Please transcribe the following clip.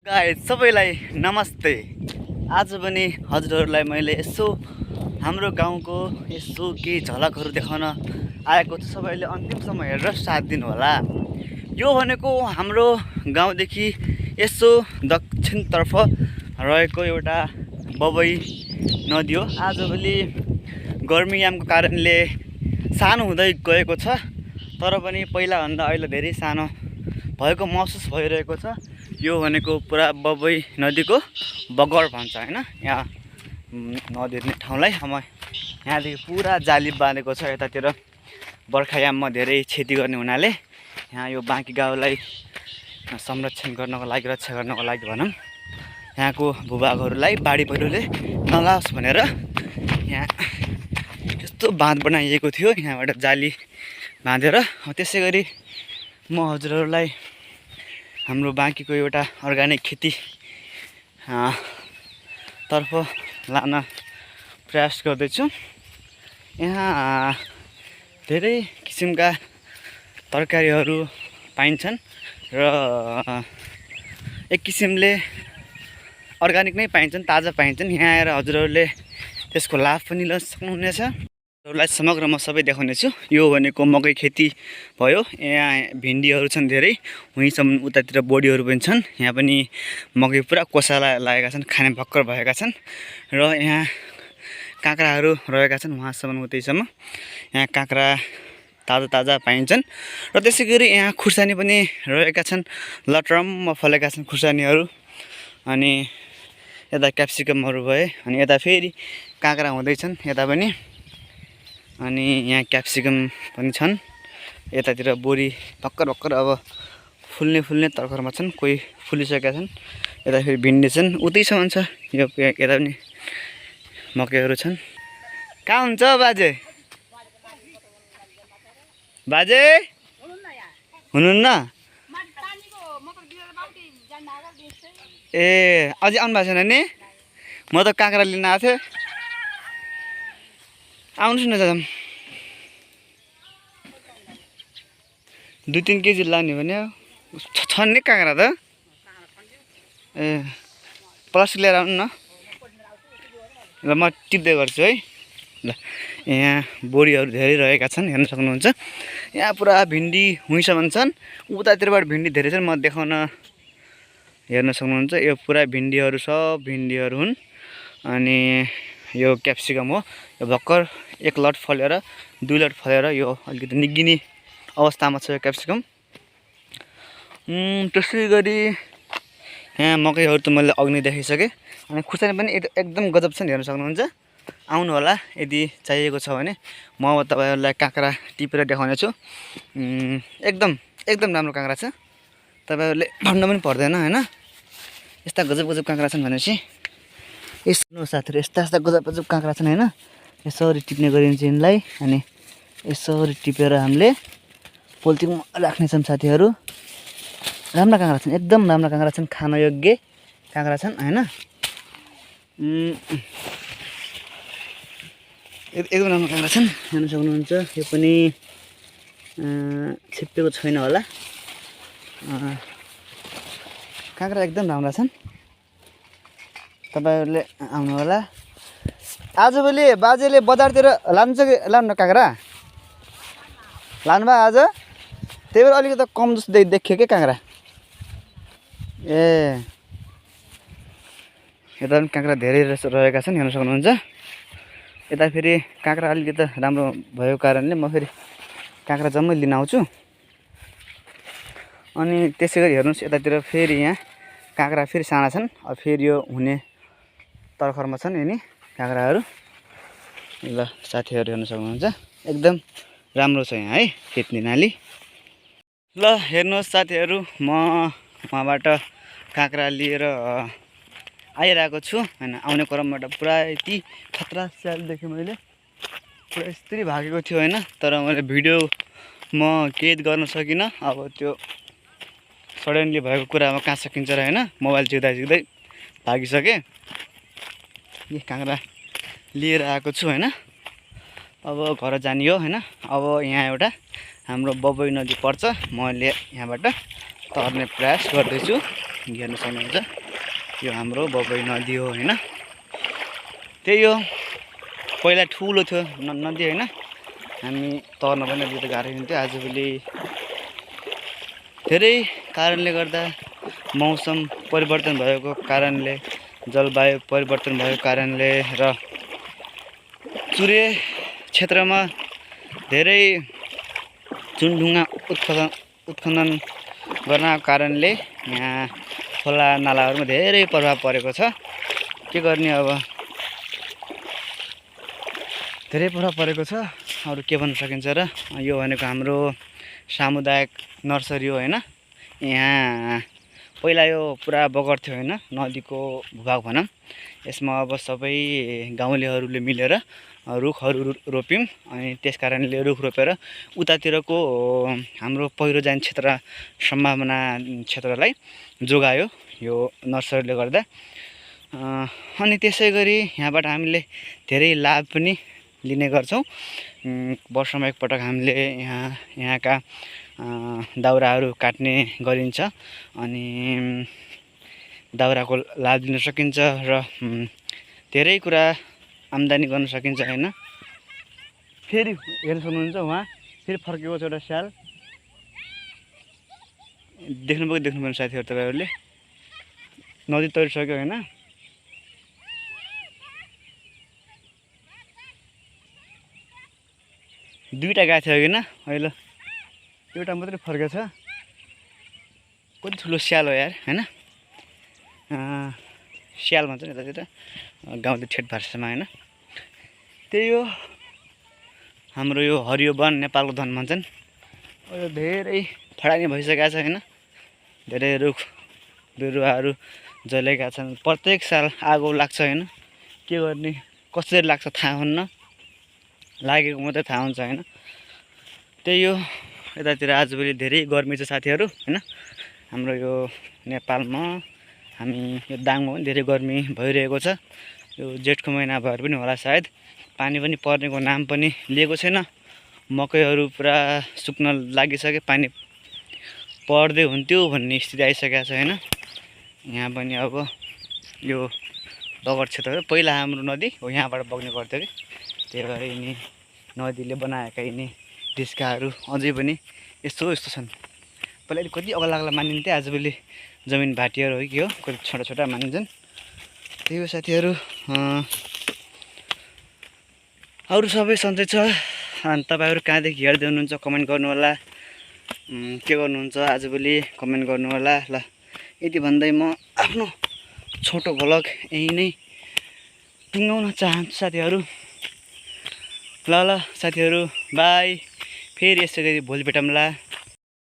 Guys सबैलाई नमस्ते। आज पनि हजुरहरूलाई मैले यसो हाम्रो गाउँको यसो केही झलकहरू देखाउन आएको छु। सबैले अन्तिमसम्म हेरेर साथ दिनु होला। यो भनेको हाम्रो गाउँदेखि यसो दक्षिणतर्फ रहेको एउटा बबई नदी हो। आजभोलि गर्मीयामको कारणले सानो हुँदै गएको छ, तर पनि पहिलाभन्दा अहिले धेरै सानो भएको महसुस भइरहेको छ। यो भनेको पुरा बबई नदीको बगर भन्छ हैन। यहाँ नदी हेर्ने ठाउँलाई यहाँदेखि पुरा जाली बाँधेको छ। यतातिर बर्खायाममा धेरै क्षति गर्ने हुनाले यहाँ यो बाँकी गाउँलाई संरक्षण गर्नको लागि, रक्षा गर्नको लागि भनौँ, यहाँको भूभागहरूलाई बाढी पहिरोले नलाओस् भनेर यहाँ यस्तो बाँध बनाइएको थियो। यहाँबाट जाली बाँधेर त्यसै गरी म हजुरहरूलाई हाम्रो बाँकीको एउटा अर्ग्यानिक खेती तर्फ लान प्रयास गर्दैछु। यहाँ धेरै किसिमका तरकारीहरू पाइन्छन् र एक किसिमले अर्ग्यानिक नै पाइन्छन्, ताजा पाइन्छन्। यहाँ आएर हजुरहरूले त्यसको लाभ पनि लिन सक्नुहुनेछ। हजुरहरूलाई समग्रमा सबै देखाउनेछु। यो भनेको मकै खेती भयो। यहाँ भिन्डीहरू छन् धेरै, वहीँसम्म उतातिर बोडीहरू पनि छन्। यहाँ पनि मकै पुरा कोसाला लागेका छन्, खाने भक्कर भएका छन्। र यहाँ काँक्राहरू रहेका छन् वहाँसम्म उतैसम्म। यहाँ काँक्रा ताजा पाइन्छन्। र त्यसै गरी यहाँ खुर्सानी पनि रहेका छन्, लटरम्म फलेका छन् खुर्सानीहरू। अनि यता क्याप्सिकमहरू भए, अनि यता फेरि काँक्रा हुँदैछन् यता पनि। अनि यहाँ क्याप्सिकम पनि छन्। यतातिर बोडी भक्कर अब फुल्ने तर्खरमा छन्, कोही फुलिसकेका छन्। यता फेरि भिन्डी छन्, उतैसम्म छ। यो यता पनि मकैहरू छन्। कहाँ हुन्छ बाजे? बाजे हुनुहुन्न? ए अझै आउनु भएको छैन नि? म त काँक्रा लिन आएको थिएँ। आउनुहोस् न दादा, 2-3 केजी लाने भने छन् नि काँक्रा त। ए प्लास्टिक लिएर आउनु न, ल म टिप्दै गर्छु है। ल यहाँ बोडीहरू धेरै रहेका छन्, हेर्न सक्नुहुन्छ। यहाँ पुरा भिन्डी हुँइसम्म छन्, उतातिरबाट भिन्डी धेरै छन्। म देखाउन हेर्न सक्नुहुन्छ। यो पुरा भिन्डीहरू सब भिन्डीहरू हुन्। अनि यो क्याप्सिकम हो। यो भर्खर 1 लट फलेर 2 लट फलेर यो अलिकति निग्गिने अवस्थामा छ यो क्याप्सिकम। त्यसै गरी यहाँ मकैहरू त मैले अघि नै देखाइसकेँ। अनि खुर्सानी पनि एकदम गजब छन्, हेर्न सक्नुहुन्छ। आउनु होला यदि चाहिएको छ भने। म अब तपाईँहरूलाई काँक्रा टिपेर देखाउने छु। एकदम राम्रो काँक्रा छ, तपाईँहरूले भन्नु पनि पर्दैन हैन। यस्ता गजब काँक्रा छन् भनेपछि यस्तो साथीहरू, यस्ता गजब काँक्रा छन् हैन। यसरी टिप्ने गरिन्छ यिनलाई। अनि यसरी टिपेर हामीले पोलिथिनमा राख्नेछौँ साथीहरू। राम्रा काँक्रा छन्, एकदम राम्रा काँक्रा छन्, खान योग्य काँक्रा छन् हैन। एकदम राम्रो काँक्रा छन्, हेर्न सक्नुहुन्छ। यो पनि छिप्पेको छैन होला। काँक्रा एकदम राम्रा छन्, तपाईँहरूले आउनु होला। आजभोलि बाजेले बजारतिर लान्छ कि लान्न काँक्रा? लानुभयो आज? त्यही भएर अलिकति कम जस्तो देखियो कि काँक्रा। ए यता पनि काँक्रा धेरै रहेका छन्, हेर्न सक्नुहुन्छ। यता फेरि काँक्रा अलिकति राम्रो भएको कारणले म फेरि काँक्रा जम्मै लिन आउँछु। अनि त्यसै गरी हेर्नुहोस्, यतातिर फेरि यहाँ काँक्रा फेरि साना छन्। अब फेरि यो हुने तर्खरमा छन् यिनी काँक्राहरू। ल साथीहरू हेर्न सक्नुहुन्छ, एकदम राम्रो छ यहाँ है खेतनी नाली। ल हेर्नुहोस् साथीहरू, म वहाँबाट काँक्रा लिएर आइरहेको छु हैन। आउने क्रमबाट पुरा यति खतरा स्याल देखेँ मैले, पुरा यस्तरी भागेको थियो हैन। तर मैले भिडियो म कैद गर्न सकिनँ। अब त्यो सडनली भएको कुरामा कहाँ सकिन्छ र हैन। मोबाइल चिक्दै भागिसकेँ। यी काँक्रा लिएर आएको छु हैन। अब घर जाने हो हैन। अब यहाँ एउटा हाम्रो बबई नदी पर्छ, मैले यहाँबाट तर्ने प्रयास गर्दैछु। हेर्न सक्नुहुन्छ। यो हाम्रो बबई नदी हो होइन। त्यही हो, पहिला ठुलो थियो नदी होइन। हामी तर्न पनि अलिकति गाह्रो हुन्थ्यो। आजभोलि धेरै कारणले गर्दा, मौसम परिवर्तन भएको कारणले, जलवायु परिवर्तन भएको कारणले र चुरे क्षेत्रमा धेरै चुनढुङ्गा उत्खनन गर्नको कारणले यहाँ खोला नालाहरूमा धेरै प्रभाव परेको छ। के गर्ने अब, धेरै प्रभाव परेको छ। अरू के भन्न सकिन्छ र। यो भनेको हाम्रो सामुदायिक नर्सरी हो होइन। यहाँ पहिला यो पुरा बगर थियो होइन, नदीको भूभाग भनौँ। यसमा अब सबै गाउँलेहरूले मिलेर रुखहरू रोप्यौँ। अनि त्यस कारणले रुख रोपेर उतातिरको हाम्रो पहिरो जाने सम्भावना क्षेत्रलाई जोगायो यो नर्सरीले गर्दा। अनि त्यसै गरी यहाँबाट हामीले धेरै लाभ पनि लिने गर्छौँ। वर्षमा एकपटक हामीले यहाँका दाउराहरू काट्ने गरिन्छ अनि दाउराको लाभ लिन सकिन्छ र धेरै कुरा आम्दानी गर्न सकिन्छ होइन। फेरि हेर्न सक्नुहुन्छ, उहाँ फेरि फर्केको छ एउटा स्याल। देख्नुभयो साथीहरू तपाईँहरूले, नदी तरिसक्यो होइन। दुईवटा गाई थियो होइन, अहिले एउटा मात्रै फर्केको छ। कति ठुलो स्याल हो यार होइन। स्याल भन्छ नि यतातिर गाउँले ठेट भाषामा होइन। त्यही हो हाम्रो यो हरियो वन, नेपालको धन भन्छन्। यो धेरै फडानी भइसकेको छ होइन। धेरै रुख बिरुवाहरू जलेका छन्। प्रत्येक साल आगो लाग्छ होइन। के गर्ने, कसरी लाग्छ थाहा हुन्न, लागेको मात्रै थाहा हुन्छ होइन। त्यही हो, यतातिर आजभोलि धेरै गर्मी छ साथीहरू होइन। हाम्रो यो नेपालमा, हामी यो दाङमा पनि धेरै गर्मी भइरहेको छ। यो जेठको महिना भएर पनि होला सायद, पानी पनि पर्नेको नाम पनि लिएको छैन। मकैहरू पुरा सुक्न लागिसके, पानी पर्दै हुन्थ्यो भन्ने स्थिति आइसकेको छ होइन। यहाँ पनि अब यो बगर क्षेत्र हो। पहिला हाम्रो नदी हो यहाँबाट बग्ने गर्थ्यो कि, त्यही भएर यिनी नदीले बनाएका यिनी डिस्काहरू अझै पनि यस्तो छन्। पहिला कति अग्ला मानिन्थे, आजभोलि जमिन भाटीहरू हो कि हो, कति छोटा छोटा मानिन्छन्। त्यही हो साथीहरू। अरू सबै सन्चै छ। अनि तपाईँहरू कहाँदेखि हेर्दै हुनुहुन्छ कमेन्ट गर्नु होला। के गर्नुहुन्छ आजभोलि कमेन्ट गर्नु होला ल। यति भन्दै म आफ्नो छोटो भ्लग यहीँ नै टुङ्गाउन चाहन्छु साथीहरू। ल साथीहरू, बाई। फेरि यसरी भोलि भेटौँला।